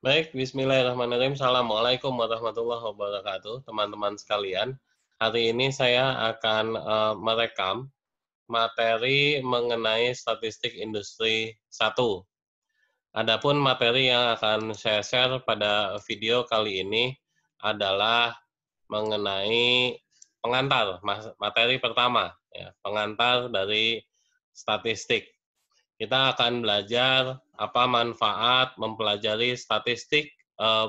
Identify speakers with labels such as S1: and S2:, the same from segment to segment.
S1: Baik, bismillahirrahmanirrahim. Assalamualaikum warahmatullahi wabarakatuh, teman-teman sekalian. Hari ini saya akan merekam materi mengenai statistik industri 1. Adapun materi yang akan saya share pada video kali ini adalah mengenai pengantar, materi pertama, ya, pengantar dari statistik. Kita akan belajar apa manfaat mempelajari statistik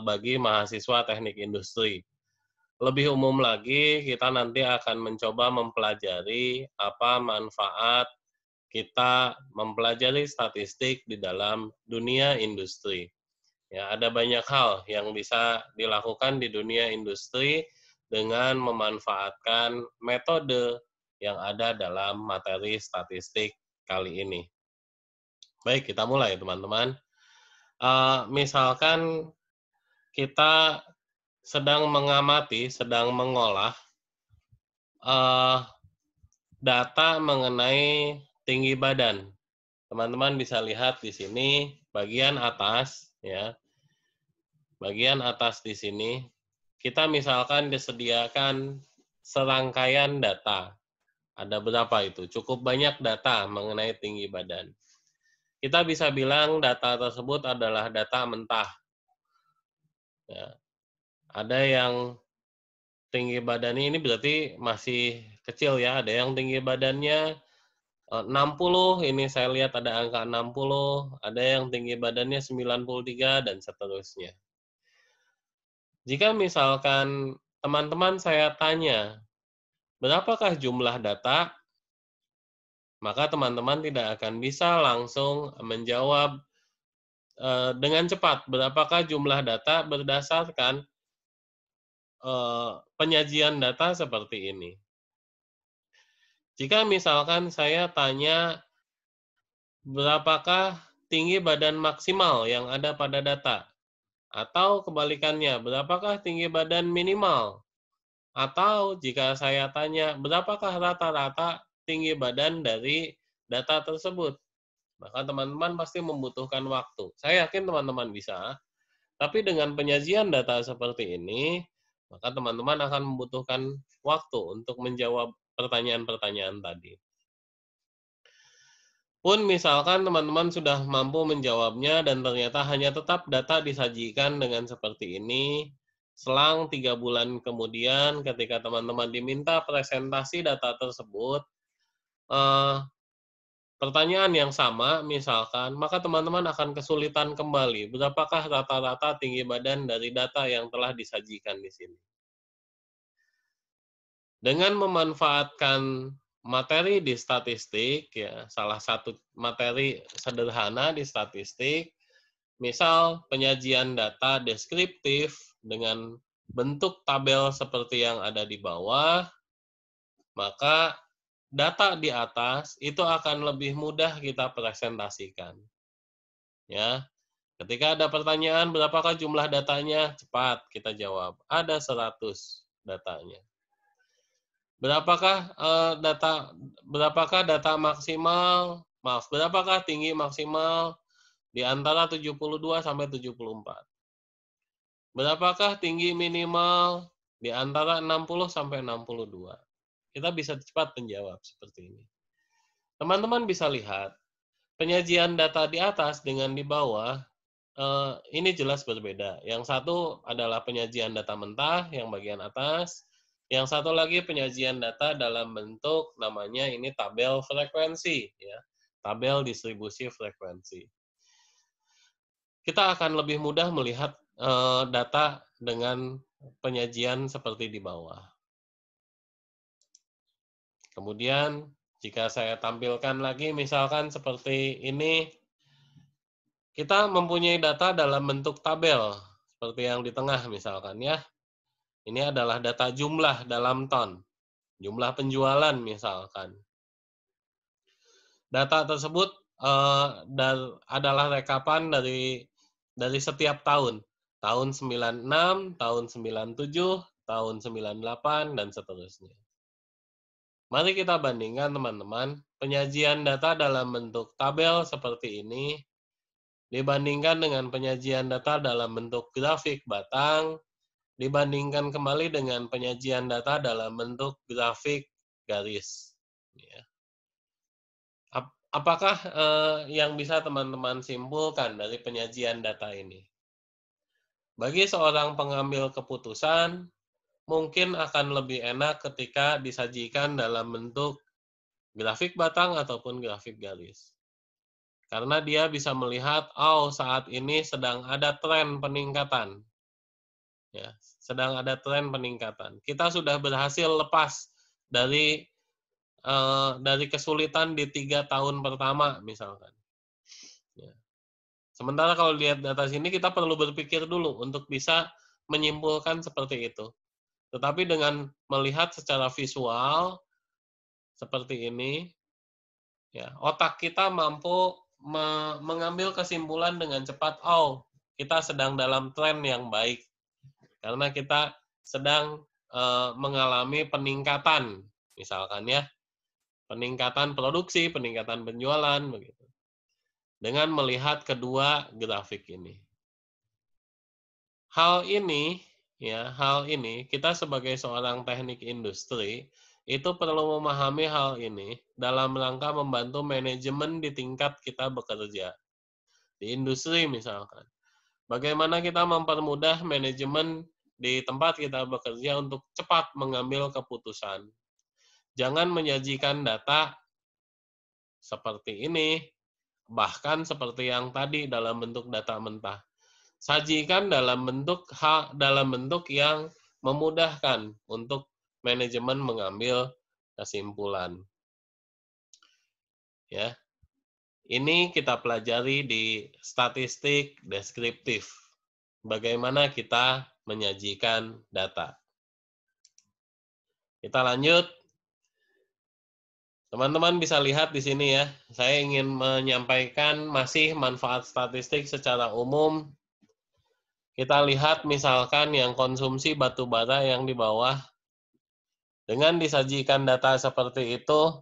S1: bagi mahasiswa teknik industri. Lebih umum lagi, kita nanti akan mencoba mempelajari apa manfaat kita mempelajari statistik di dalam dunia industri. Ya, ada banyak hal yang bisa dilakukan di dunia industri dengan memanfaatkan metode yang ada dalam materi statistik kali ini. Baik, kita mulai teman-teman. Misalkan kita sedang mengamati, sedang mengolah data mengenai tinggi badan. Teman-teman bisa lihat di sini bagian atas, ya, bagian atas di sini. Kita misalkan disediakan serangkaian data. Ada berapa itu? Cukup banyak data mengenai tinggi badan. Kita bisa bilang data tersebut adalah data mentah. Ya. Ada yang tinggi badannya ini berarti masih kecil ya, ada yang tinggi badannya 60, ini saya lihat ada angka 60, ada yang tinggi badannya 93, dan seterusnya. Jika misalkan teman-teman saya tanya, berapakah jumlah data, maka teman-teman tidak akan bisa langsung menjawab dengan cepat berapakah jumlah data berdasarkan penyajian data seperti ini. Jika misalkan saya tanya, berapakah tinggi badan maksimal yang ada pada data? Atau kebalikannya, berapakah tinggi badan minimal? Atau jika saya tanya, berapakah rata-rata tinggi badan dari data tersebut? Maka teman-teman pasti membutuhkan waktu. Saya yakin teman-teman bisa, tapi dengan penyajian data seperti ini, maka teman-teman akan membutuhkan waktu untuk menjawab pertanyaan-pertanyaan tadi. Pun misalkan teman-teman sudah mampu menjawabnya dan ternyata hanya tetap data disajikan dengan seperti ini, selang 3 bulan kemudian ketika teman-teman diminta presentasi data tersebut, eh, pertanyaan yang sama misalkan, maka teman-teman akan kesulitan kembali, berapakah rata-rata tinggi badan dari data yang telah disajikan di sini. Dengan memanfaatkan materi di statistik, ya, salah satu materi sederhana di statistik, misal penyajian data deskriptif dengan bentuk tabel seperti yang ada di bawah, maka data di atas itu akan lebih mudah kita presentasikan. Ya, ketika ada pertanyaan berapakah jumlah datanya, cepat kita jawab. Ada 100 datanya. Berapakah data maksimal, berapakah tinggi maksimal di antara 72 sampai 74? Berapakah tinggi minimal di antara 60 sampai 62? Kita bisa cepat menjawab seperti ini. Teman-teman bisa lihat, penyajian data di atas dengan di bawah, ini jelas berbeda. Yang satu adalah penyajian data mentah, yang bagian atas. Yang satu lagi penyajian data dalam bentuk namanya ini tabel frekuensi, ya, tabel distribusi frekuensi. Kita akan lebih mudah melihat data dengan penyajian seperti di bawah. Kemudian jika saya tampilkan lagi misalkan seperti ini, kita mempunyai data dalam bentuk tabel seperti yang di tengah misalkan ya. Ini adalah data jumlah dalam ton, jumlah penjualan misalkan. Data tersebut adalah rekapan dari setiap tahun. Tahun 96, tahun 97, tahun 98, dan seterusnya. Mari kita bandingkan teman-teman, penyajian data dalam bentuk tabel seperti ini dibandingkan dengan penyajian data dalam bentuk grafik batang, dibandingkan kembali dengan penyajian data dalam bentuk grafik garis. Ya. Apakah yang bisa teman-teman simpulkan dari penyajian data ini? Bagi seorang pengambil keputusan, mungkin akan lebih enak ketika disajikan dalam bentuk grafik batang ataupun grafik garis. Karena dia bisa melihat, oh saat ini sedang ada tren peningkatan. Ya, sedang ada tren peningkatan. Kita sudah berhasil lepas dari kesulitan di 3 tahun pertama misalkan. Ya. Sementara kalau lihat data sini kita perlu berpikir dulu untuk bisa menyimpulkan seperti itu. Tetapi dengan melihat secara visual seperti ini, ya, otak kita mampu mengambil kesimpulan dengan cepat, oh, kita sedang dalam tren yang baik. Karena kita sedang mengalami peningkatan, misalkan ya, peningkatan produksi, peningkatan penjualan, begitu. Dengan melihat kedua grafik ini. Hal ini kita sebagai seorang teknik industri itu perlu memahami hal ini dalam rangka membantu manajemen di tingkat kita bekerja. Di industri misalkan. Bagaimana kita mempermudah manajemen di tempat kita bekerja untuk cepat mengambil keputusan. Jangan menyajikan data seperti ini, bahkan seperti yang tadi dalam bentuk data mentah. Sajikan dalam bentuk yang memudahkan untuk manajemen mengambil kesimpulan. Ya. Ini kita pelajari di statistik deskriptif. Bagaimana kita menyajikan data. Kita lanjut. Teman-teman bisa lihat di sini ya. Saya ingin menyampaikan masih manfaat statistik secara umum. Kita lihat misalkan yang konsumsi batu bara yang di bawah. Dengan disajikan data seperti itu,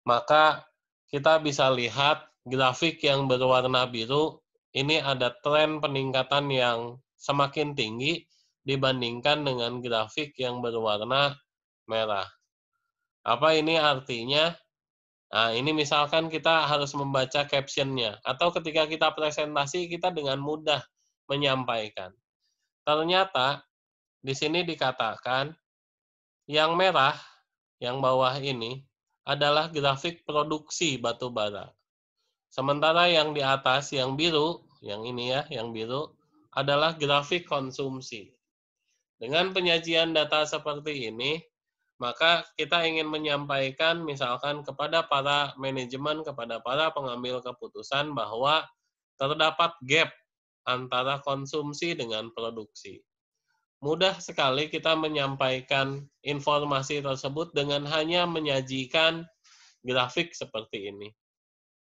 S1: maka kita bisa lihat grafik yang berwarna biru, ini ada tren peningkatan yang semakin tinggi dibandingkan dengan grafik yang berwarna merah. Apa ini artinya? Nah, ini misalkan kita harus membaca caption-nya, atau ketika kita presentasi, kita dengan mudah menyampaikan. Ternyata, di sini dikatakan, yang merah, yang bawah ini, adalah grafik produksi batu bara. Sementara yang di atas, yang biru, yang ini ya, yang biru, adalah grafik konsumsi. Dengan penyajian data seperti ini, maka kita ingin menyampaikan misalkan kepada para manajemen, kepada para pengambil keputusan bahwa terdapat gap antara konsumsi dengan produksi. Mudah sekali kita menyampaikan informasi tersebut dengan hanya menyajikan grafik seperti ini.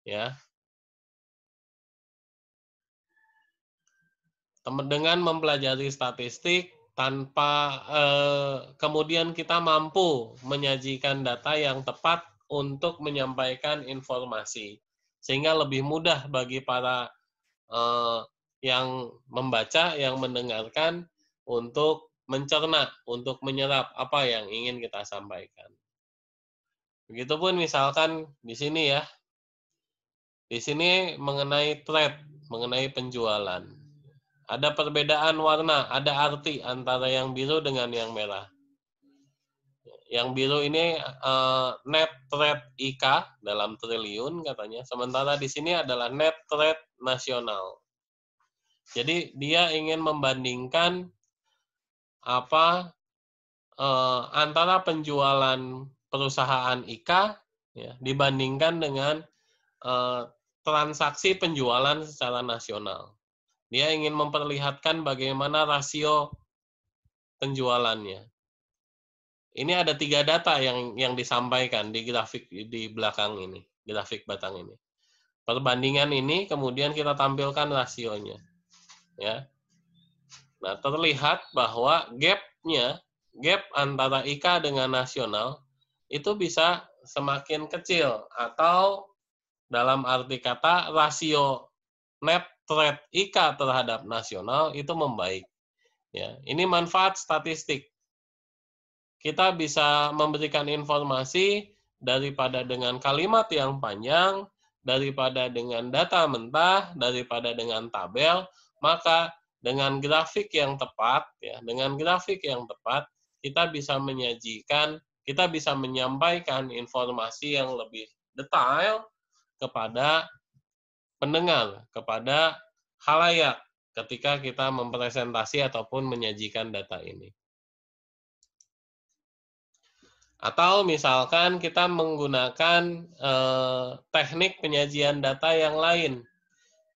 S1: Ya. Dengan mempelajari statistik tanpa kemudian kita mampu menyajikan data yang tepat untuk menyampaikan informasi, sehingga lebih mudah bagi para yang membaca, yang mendengarkan untuk mencerna, untuk menyerap apa yang ingin kita sampaikan. Begitupun misalkan di sini ya, di sini mengenai trade, mengenai penjualan. Ada perbedaan warna, ada arti antara yang biru dengan yang merah. Yang biru ini net trade IK dalam triliun katanya, sementara di sini adalah net trade nasional. Jadi dia ingin membandingkan antara penjualan perusahaan IK ya, dibandingkan dengan transaksi penjualan secara nasional. Dia ingin memperlihatkan bagaimana rasio penjualannya. Ini ada 3 data yang disampaikan di grafik di belakang ini, grafik batang ini. Perbandingan ini kemudian kita tampilkan rasionya. Ya. Nah, terlihat bahwa gap antara IK dengan nasional itu bisa semakin kecil, atau dalam arti kata rasio net trade IKA terhadap nasional itu membaik. Ya, ini manfaat statistik. Kita bisa memberikan informasi daripada dengan kalimat yang panjang, daripada dengan data mentah, daripada dengan tabel, maka dengan grafik yang tepat, ya, dengan grafik yang tepat, kita bisa menyampaikan informasi yang lebih detail kepada pendengar, kepada khalayak ketika kita mempresentasi ataupun menyajikan data ini. Atau misalkan kita menggunakan teknik penyajian data yang lain.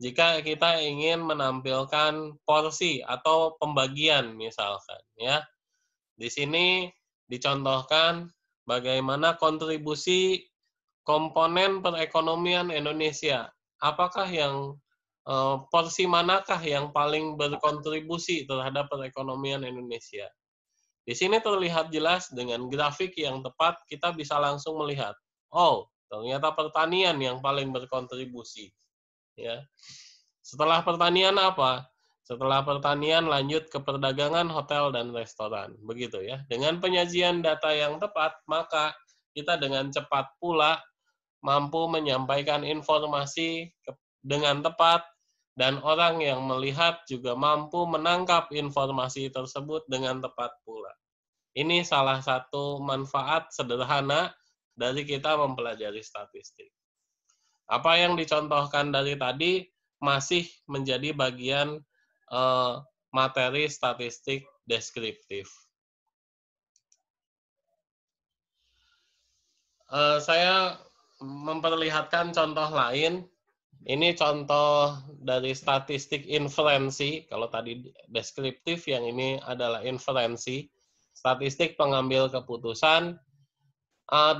S1: Jika kita ingin menampilkan porsi atau pembagian misalkan, ya. Di sini dicontohkan bagaimana kontribusi komponen perekonomian Indonesia. Apakah yang porsi manakah yang paling berkontribusi terhadap perekonomian Indonesia? Di sini terlihat jelas dengan grafik yang tepat kita bisa langsung melihat, oh, ternyata pertanian yang paling berkontribusi. Ya. Setelah pertanian apa? Setelah pertanian lanjut ke perdagangan, hotel, dan restoran. Begitu ya. Dengan penyajian data yang tepat, maka kita dengan cepat pula mampu menyampaikan informasi dengan tepat, dan orang yang melihat juga mampu menangkap informasi tersebut dengan tepat pula. Ini salah satu manfaat sederhana dari kita mempelajari statistik. Apa yang dicontohkan dari tadi masih menjadi bagian materi statistik deskriptif. Saya memperlihatkan contoh lain. Ini contoh dari statistik inferensi. Kalau tadi deskriptif, yang ini adalah inferensi. Statistik pengambil keputusan.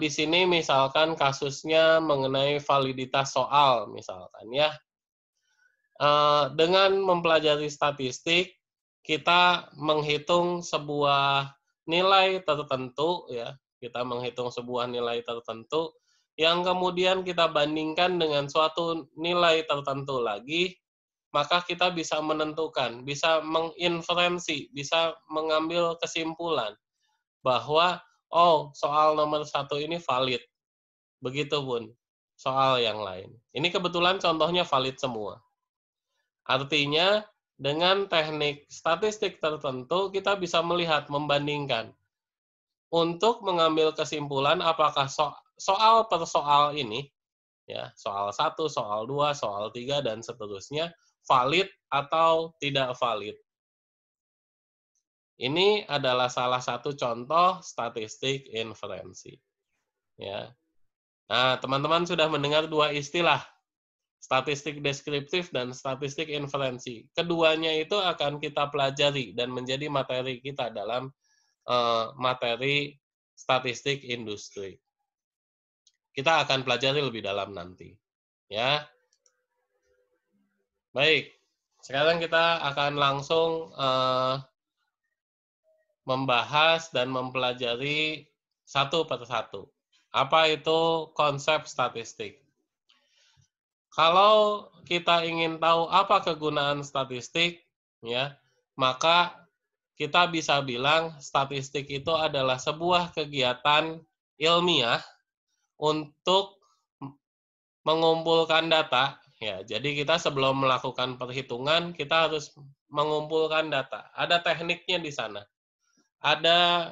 S1: Di sini misalkan kasusnya mengenai validitas soal, misalkan ya. Dengan mempelajari statistik, kita menghitung sebuah nilai tertentu, ya. Kita menghitung sebuah nilai tertentu yang kemudian kita bandingkan dengan suatu nilai tertentu lagi, maka kita bisa menentukan, bisa menginferensi, bisa mengambil kesimpulan bahwa, oh, soal nomor 1 ini valid. Begitupun soal yang lain. Ini kebetulan contohnya valid semua. Artinya, dengan teknik statistik tertentu, kita bisa melihat, membandingkan. Untuk mengambil kesimpulan apakah soal per soal ini, ya, soal 1, soal 2, soal 3, dan seterusnya, valid atau tidak valid. Ini adalah salah satu contoh statistik inferensi. Ya. Nah, teman-teman sudah mendengar dua istilah, statistik deskriptif dan statistik inferensi. Keduanya itu akan kita pelajari dan menjadi materi kita dalam materi statistik industri. Kita akan pelajari lebih dalam nanti. Ya. Baik, sekarang kita akan langsung membahas dan mempelajari satu persatu. Apa itu konsep statistik? Kalau kita ingin tahu apa kegunaan statistik, ya, maka kita bisa bilang statistik itu adalah sebuah kegiatan ilmiah untuk mengumpulkan data. Ya, jadi kita sebelum melakukan perhitungan, kita harus mengumpulkan data. Ada tekniknya di sana. Ada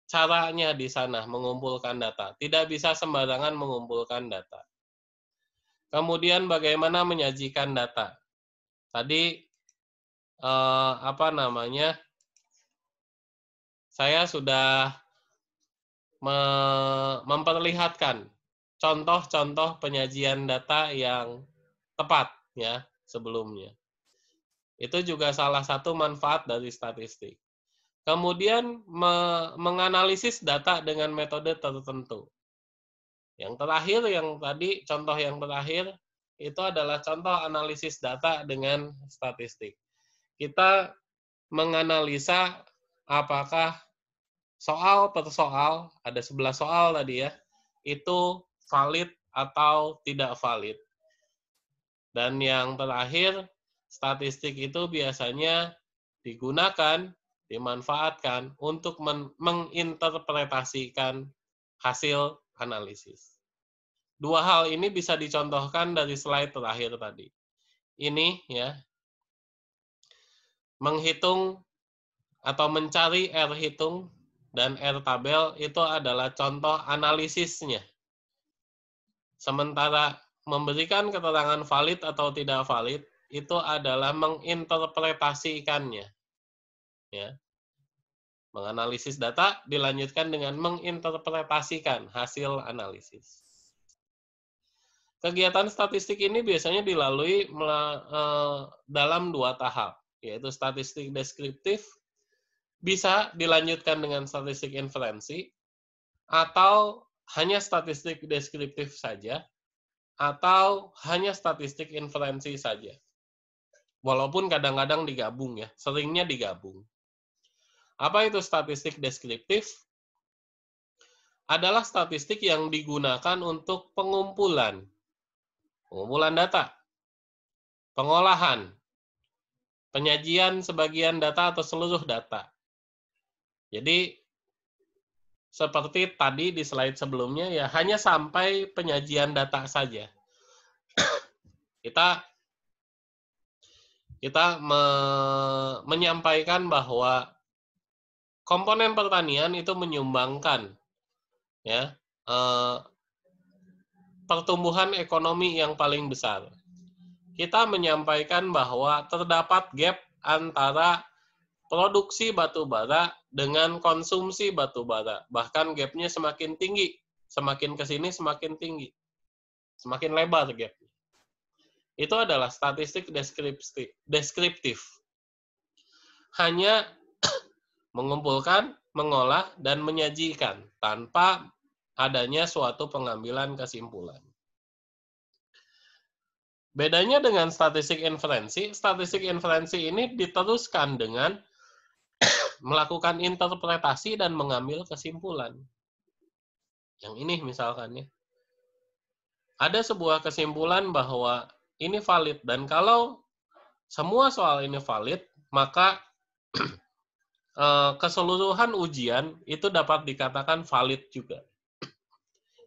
S1: caranya di sana mengumpulkan data. Tidak bisa sembarangan mengumpulkan data. Kemudian bagaimana menyajikan data? Tadi saya sudah memperlihatkan contoh-contoh penyajian data yang tepat ya sebelumnya. Itu juga salah satu manfaat dari statistik. Kemudian menganalisis data dengan metode tertentu. Yang terakhir, yang tadi contoh yang terakhir itu adalah contoh analisis data dengan statistik. Kita menganalisa apakah soal per soal, ada 11 soal tadi ya, itu valid atau tidak valid. Dan yang terakhir, statistik itu biasanya digunakan, dimanfaatkan untuk menginterpretasikan hasil analisis. Dua hal ini bisa dicontohkan dari slide terakhir tadi. Ini ya, menghitung atau mencari R hitung dan R tabel itu adalah contoh analisisnya. Sementara memberikan keterangan valid atau tidak valid itu adalah menginterpretasikannya. Ya. Menganalisis data dilanjutkan dengan menginterpretasikan hasil analisis. Kegiatan statistik ini biasanya dilalui dalam 2 tahap, yaitu statistik deskriptif, bisa dilanjutkan dengan statistik inferensi, atau hanya statistik deskriptif saja, atau hanya statistik inferensi saja. Walaupun kadang-kadang digabung ya, seringnya digabung. Apa itu statistik deskriptif? Adalah statistik yang digunakan untuk pengumpulan data, pengolahan, penyajian sebagian data atau seluruh data. Jadi, seperti tadi di slide sebelumnya, ya hanya sampai penyajian data saja. Kita menyampaikan bahwa komponen pertanian itu menyumbangkan ya pertumbuhan ekonomi yang paling besar. Kita menyampaikan bahwa terdapat gap antara produksi batu bara dengan konsumsi batu bara. Bahkan gapnya semakin tinggi, semakin ke sini semakin tinggi, semakin lebar gapnya. Itu adalah statistik deskriptif. Hanya mengumpulkan, mengolah, dan menyajikan tanpa adanya suatu pengambilan kesimpulan. Bedanya dengan statistik inferensi ini diteruskan dengan melakukan interpretasi dan mengambil kesimpulan. Yang ini misalkan ya. Ada sebuah kesimpulan bahwa ini valid, dan kalau semua soal ini valid, maka keseluruhan ujian itu dapat dikatakan valid juga.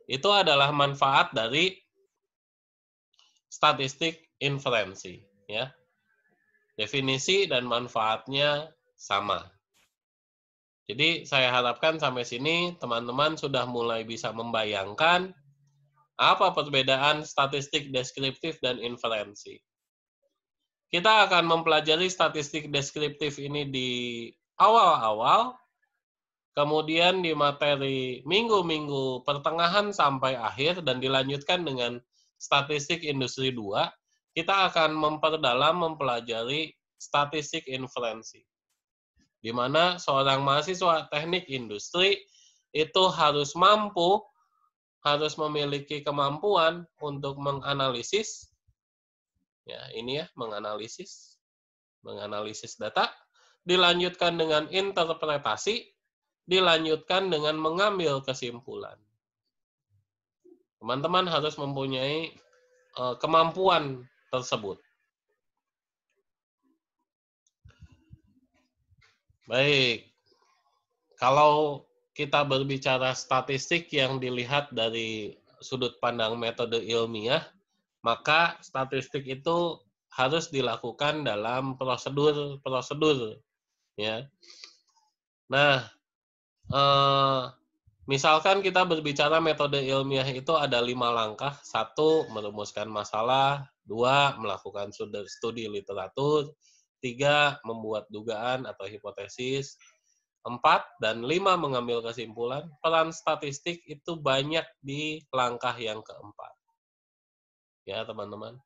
S1: Itu adalah manfaat dari statistik inferensi, ya. Definisi dan manfaatnya sama. Jadi saya harapkan sampai sini teman-teman sudah mulai bisa membayangkan apa perbedaan statistik deskriptif dan inferensi. Kita akan mempelajari statistik deskriptif ini di awal-awal, kemudian di materi minggu-minggu pertengahan sampai akhir, dan dilanjutkan dengan statistik industri 2, kita akan memperdalam mempelajari statistik inferensi. Di mana seorang mahasiswa teknik industri itu harus memiliki kemampuan untuk menganalisis, ya ini ya, menganalisis data, dilanjutkan dengan interpretasi, dilanjutkan dengan mengambil kesimpulan. Teman-teman harus mempunyai kemampuan tersebut. Baik, kalau kita berbicara statistik yang dilihat dari sudut pandang metode ilmiah, maka statistik itu harus dilakukan dalam prosedur, ya. Nah, misalkan kita berbicara metode ilmiah itu ada 5 langkah. 1, merumuskan masalah. 2, melakukan studi literatur. 3, membuat dugaan atau hipotesis. 4 dan 5, mengambil kesimpulan. Peran statistik itu banyak di langkah yang keempat. Ya, teman-teman.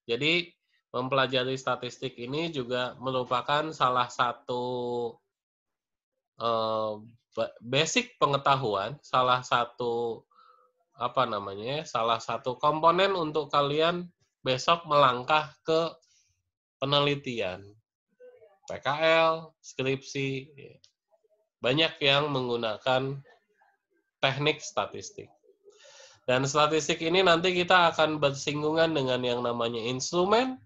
S1: Jadi, mempelajari statistik ini juga merupakan salah satu basic pengetahuan, salah satu komponen untuk kalian besok melangkah ke penelitian, PKL, skripsi. Banyak yang menggunakan teknik statistik. Dan statistik ini nanti kita akan bersinggungan dengan yang namanya instrumen,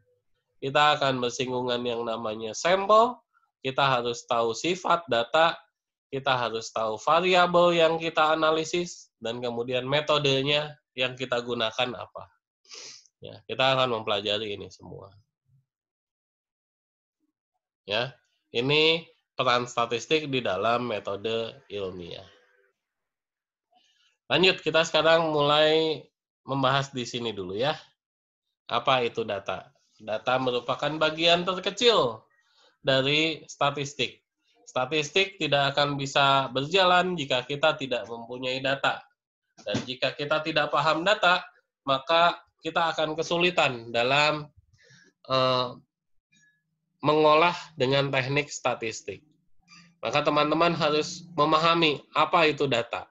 S1: kita akan bersinggungan yang namanya sampel, kita harus tahu sifat data, kita harus tahu variabel yang kita analisis, dan kemudian metodenya yang kita gunakan apa. Ya, kita akan mempelajari ini semua. Ya, ini peran statistik di dalam metode ilmiah. Lanjut, kita sekarang mulai membahas di sini dulu ya. Apa itu data? Data merupakan bagian terkecil dari statistik. Statistik tidak akan bisa berjalan jika kita tidak mempunyai data. Dan jika kita tidak paham data, maka kita akan kesulitan dalam mengolah dengan teknik statistik. Maka teman-teman harus memahami apa itu data.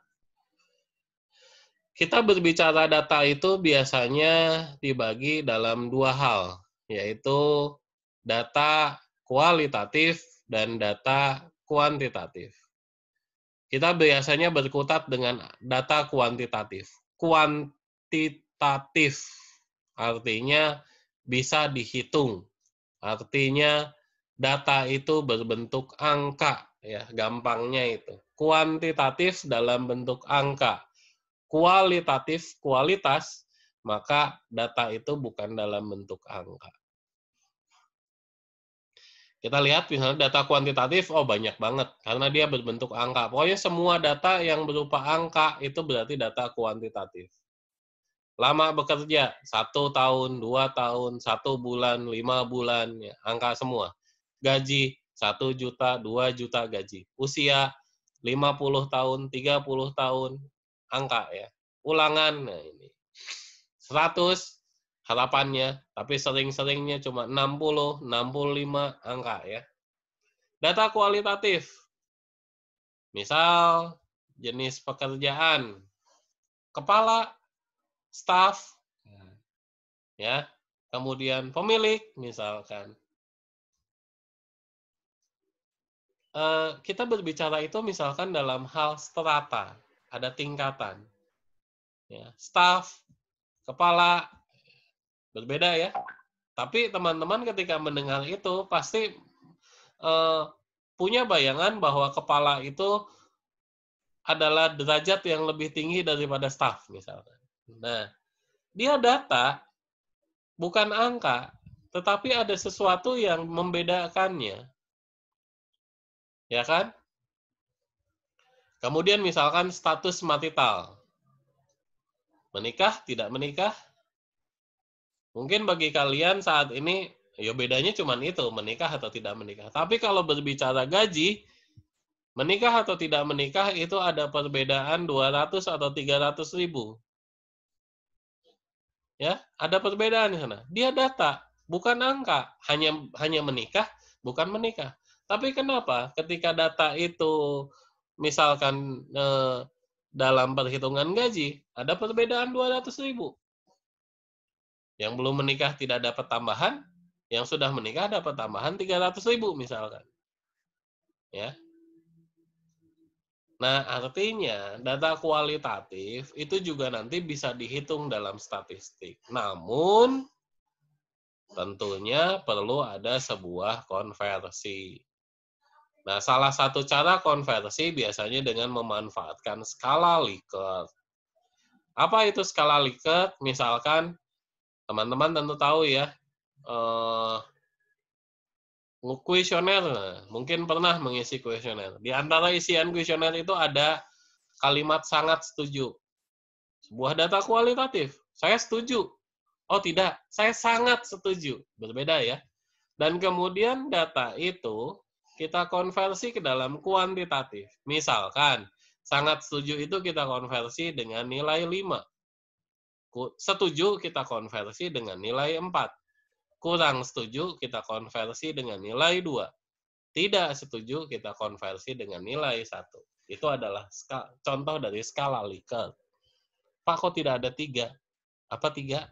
S1: Kita berbicara data itu biasanya dibagi dalam dua hal, yaitu data kualitatif dan data kuantitatif. Kita biasanya berkutat dengan data kuantitatif. Kuantitatif artinya bisa dihitung. Artinya data itu berbentuk angka, ya, gampangnya itu. Kuantitatif dalam bentuk angka. Kualitatif, kualitas, maka data itu bukan dalam bentuk angka. Kita lihat misalnya data kuantitatif, oh banyak banget, karena dia berbentuk angka. Pokoknya semua data yang berupa angka itu berarti data kuantitatif. Lama bekerja, 1 tahun, 2 tahun, 1 bulan, 5 bulan, ya, angka semua. Gaji, 1 juta, 2 juta gaji. Usia, 50 tahun, 30 tahun, angka ya. Ulangan, nah ini. 100 harapannya, tapi sering-seringnya cuma 60, 65 angka ya. Data kualitatif. Misal jenis pekerjaan, kepala, staf, ya. Kemudian pemilik misalkan. Kita berbicara itu misalkan dalam hal strata, ada tingkatan. Ya, staf, kepala, berbeda ya. Tapi teman-teman ketika mendengar itu pasti punya bayangan bahwa kepala itu adalah derajat yang lebih tinggi daripada staf misalkan. Nah, dia data, bukan angka, tetapi ada sesuatu yang membedakannya. Ya kan? Kemudian misalkan status marital. Menikah, tidak menikah? Mungkin bagi kalian saat ini, ya bedanya cuma itu, menikah atau tidak menikah. Tapi kalau berbicara gaji, menikah atau tidak menikah itu ada perbedaan 200 atau 300 ribu. Ya, ada perbedaan di sana. Dia data, bukan angka. Hanya menikah, bukan menikah. Tapi kenapa ketika data itu misalkan dalam perhitungan gaji, ada perbedaan 200 ribu. Yang belum menikah tidak dapat tambahan, yang sudah menikah dapat tambahan 300 ribu misalkan. Ya. Nah, artinya data kualitatif itu juga nanti bisa dihitung dalam statistik. Namun, tentunya perlu ada sebuah konversi. Nah, salah satu cara konversi biasanya dengan memanfaatkan skala Likert. Apa itu skala Likert? Misalkan, teman-teman tentu tahu ya, kuesioner, mungkin pernah mengisi kuesioner. Di antara isian kuesioner itu ada kalimat sangat setuju. Sebuah data kualitatif, saya setuju. Oh tidak, saya sangat setuju. Berbeda ya. Dan kemudian data itu kita konversi ke dalam kuantitatif. Misalkan, sangat setuju itu kita konversi dengan nilai 5. Setuju kita konversi dengan nilai 4. Kurang setuju kita konversi dengan nilai 2. Tidak setuju kita konversi dengan nilai 1. Itu adalah contoh dari skala Likert. Pak, kok tidak ada 3? Apa 3?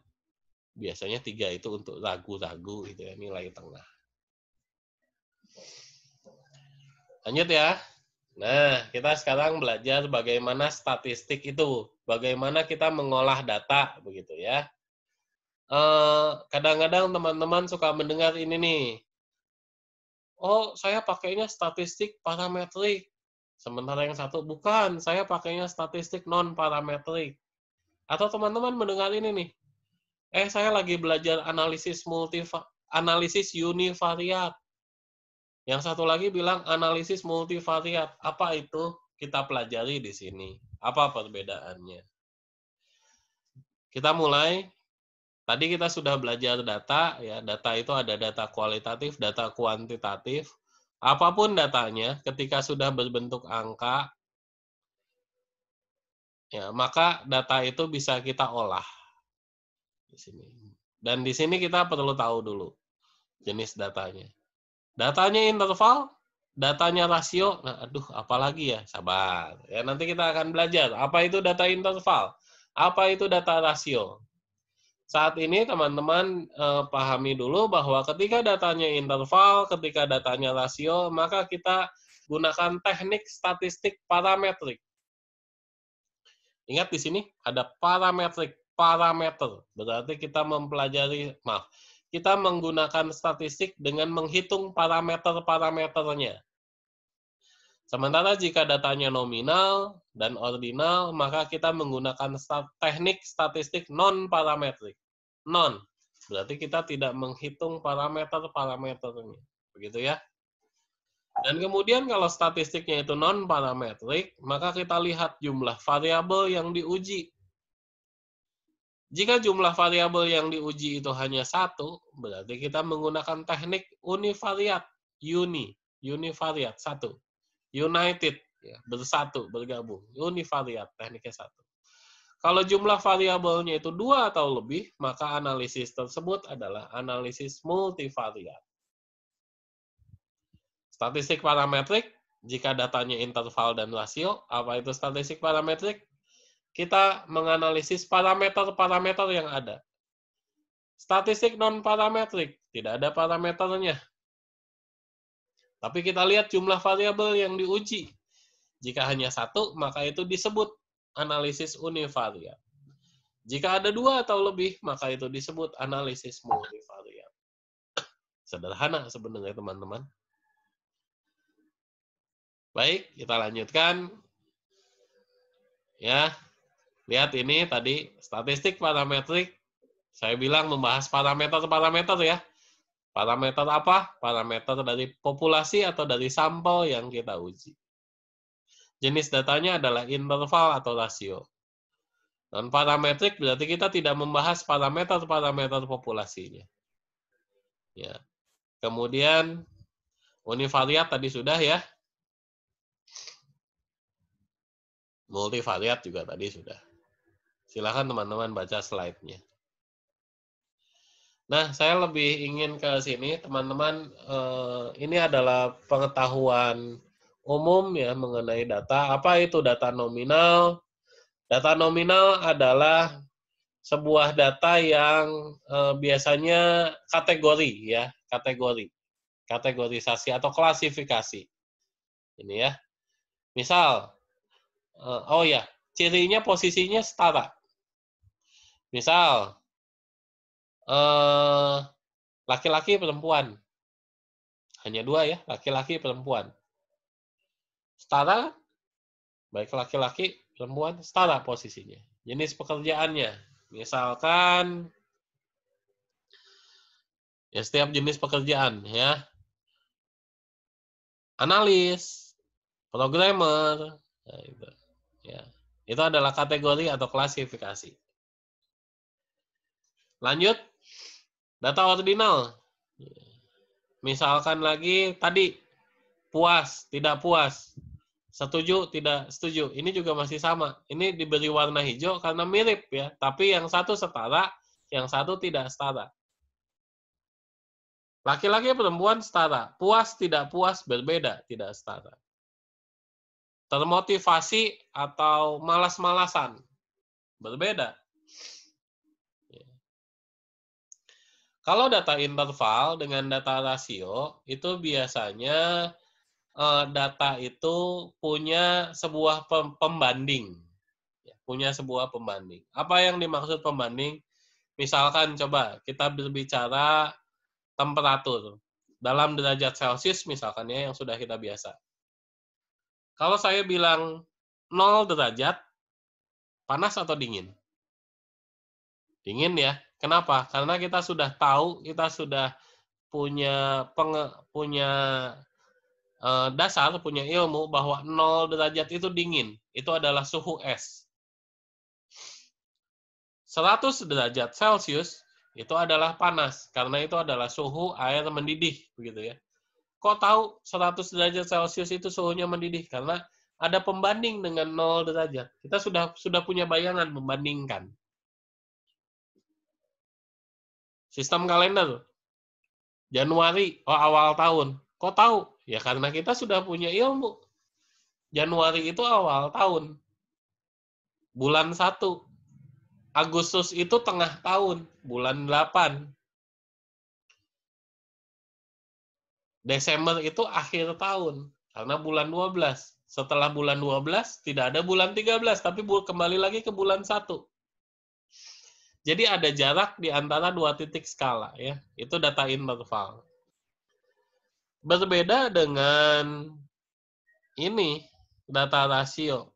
S1: Biasanya 3 itu untuk ragu-ragu gitu ya, nilai tengah. Lanjut ya. Nah, kita sekarang belajar bagaimana statistik itu. Bagaimana kita mengolah data begitu ya. kadang-kadang teman-teman suka mendengar ini nih, oh saya pakainya statistik parametrik, sementara yang satu bukan, saya pakainya statistik non parametrik. Atau teman-teman mendengar ini nih, saya lagi belajar analisis univariat. Yang satu lagi bilang analisis multivariat. Apa itu? Kita pelajari di sini. Apa perbedaannya? Kita mulai. Tadi kita sudah belajar data, ya. Data itu ada data kualitatif, data kuantitatif. Apapun datanya, ketika sudah berbentuk angka, ya, maka data itu bisa kita olah di sini. Dan di sini kita perlu tahu dulu jenis datanya. Datanya interval, datanya rasio. Nah, aduh, apalagi ya? Sabar. Ya, nanti kita akan belajar. Apa itu data interval? Apa itu data rasio? Saat ini teman-teman pahami dulu bahwa ketika datanya interval, ketika datanya rasio, maka kita gunakan teknik statistik parametrik. Ingat di sini ada parametrik, parameter. Berarti kita kita menggunakan statistik dengan menghitung parameter-parameternya. Sementara jika datanya nominal dan ordinal, maka kita menggunakan teknik statistik non-parametrik. Non, berarti kita tidak menghitung parameter-parameternya. Begitu ya. Dan kemudian kalau statistiknya itu non-parametrik, maka kita lihat jumlah variabel yang diuji. Jika jumlah variabel yang diuji itu hanya satu, berarti kita menggunakan teknik univariat. Univariat, satu. United, ya, bersatu, bergabung. Univariat, tekniknya satu. Kalau jumlah variabelnya itu 2 atau lebih, maka analisis tersebut adalah analisis multivariat. Statistik parametrik, jika datanya interval dan rasio, apa itu statistik parametrik? Kita menganalisis parameter-parameter yang ada. Statistik non-parametrik, tidak ada parameternya. Tapi kita lihat jumlah variabel yang diuji. Jika hanya satu, maka itu disebut analisis univariat. Jika ada 2 atau lebih, maka itu disebut analisis multivariat. Sederhana sebenarnya, teman-teman. Baik, kita lanjutkan. Ya, lihat ini tadi statistik parametrik. Saya bilang membahas parameter-parameter ya. Parameter apa? Parameter dari populasi atau dari sampel yang kita uji. Jenis datanya adalah interval atau rasio. Non parametrik berarti kita tidak membahas parameter-parameter populasinya. Ya. Kemudian univariat tadi sudah ya. Multivariat juga tadi sudah. Silakan teman-teman baca slide-nya. Nah, saya lebih ingin ke sini, teman-teman. Ini adalah pengetahuan umum ya mengenai data. Apa itu data nominal? Data nominal adalah sebuah data yang biasanya kategori ya, kategorisasi atau klasifikasi. Ini ya. Misal, cirinya posisinya setara. Misal, laki-laki perempuan. Hanya 2 ya, laki-laki perempuan. Setara, baik laki-laki perempuan, setara posisinya. Jenis pekerjaannya. Misalkan, ya setiap jenis pekerjaan ya. Analis, programmer, nah, itu. Ya. Itu adalah kategori atau klasifikasi. Lanjut, data ordinal. Misalkan lagi tadi, puas, tidak puas, setuju, tidak setuju. Ini juga masih sama. Ini diberi warna hijau karena mirip ya, tapi yang satu setara, yang satu tidak setara. Laki-laki perempuan setara, puas, tidak puas, berbeda, tidak setara. Termotivasi atau malas-malasan, berbeda. Kalau data interval dengan data rasio, itu biasanya data itu punya sebuah pembanding. Punya sebuah pembanding. Apa yang dimaksud pembanding? Misalkan coba kita berbicara temperatur. Dalam derajat Celcius misalkan ya, yang sudah kita biasa. Kalau saya bilang 0 derajat, panas atau dingin? Dingin ya. Kenapa? Karena kita sudah tahu, kita sudah punya dasar, punya ilmu bahwa 0 derajat itu dingin. Itu adalah suhu es. 100 derajat Celcius itu adalah panas, karena itu adalah suhu air mendidih, begitu ya. Kok tahu 100 derajat Celcius itu suhunya mendidih? Karena ada pembanding dengan 0 derajat. Kita sudah punya bayangan membandingkan. Sistem kalender. Januari, oh awal tahun. Kok tahu? Ya karena kita sudah punya ilmu. Januari itu awal tahun. Bulan 1. Agustus itu tengah tahun. Bulan 8. Desember itu akhir tahun. Karena bulan 12. Setelah bulan 12, tidak ada bulan 13. Tapi kembali lagi ke bulan 1. Jadi ada jarak di antara 2 titik skala ya. Itu data interval. Berbeda dengan ini data rasio.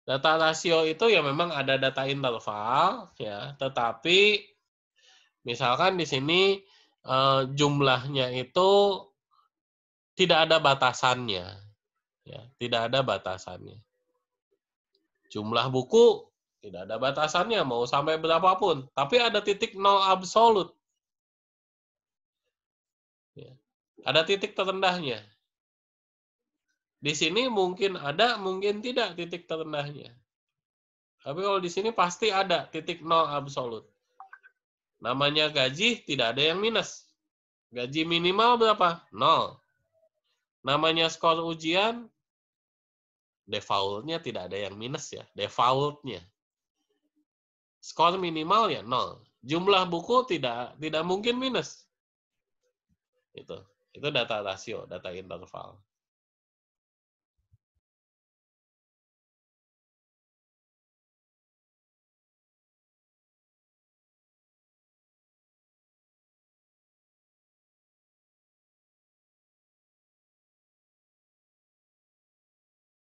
S1: Data rasio itu ya memang ada data interval ya, tetapi misalkan di sini jumlahnya itu tidak ada batasannya. Ya, tidak ada batasannya. Jumlah buku tidak ada batasannya, mau sampai berapapun. Tapi ada titik nol absolut. Ya. Ada titik terendahnya. Di sini mungkin ada, mungkin tidak titik terendahnya. Tapi kalau di sini pasti ada titik nol absolut. Namanya gaji, tidak ada yang minus. Gaji minimal berapa? 0. Namanya skor ujian, defaultnya tidak ada yang minus ya. Defaultnya. Skor minimal ya 0. Jumlah buku tidak mungkin minus. Itu data rasio, data interval.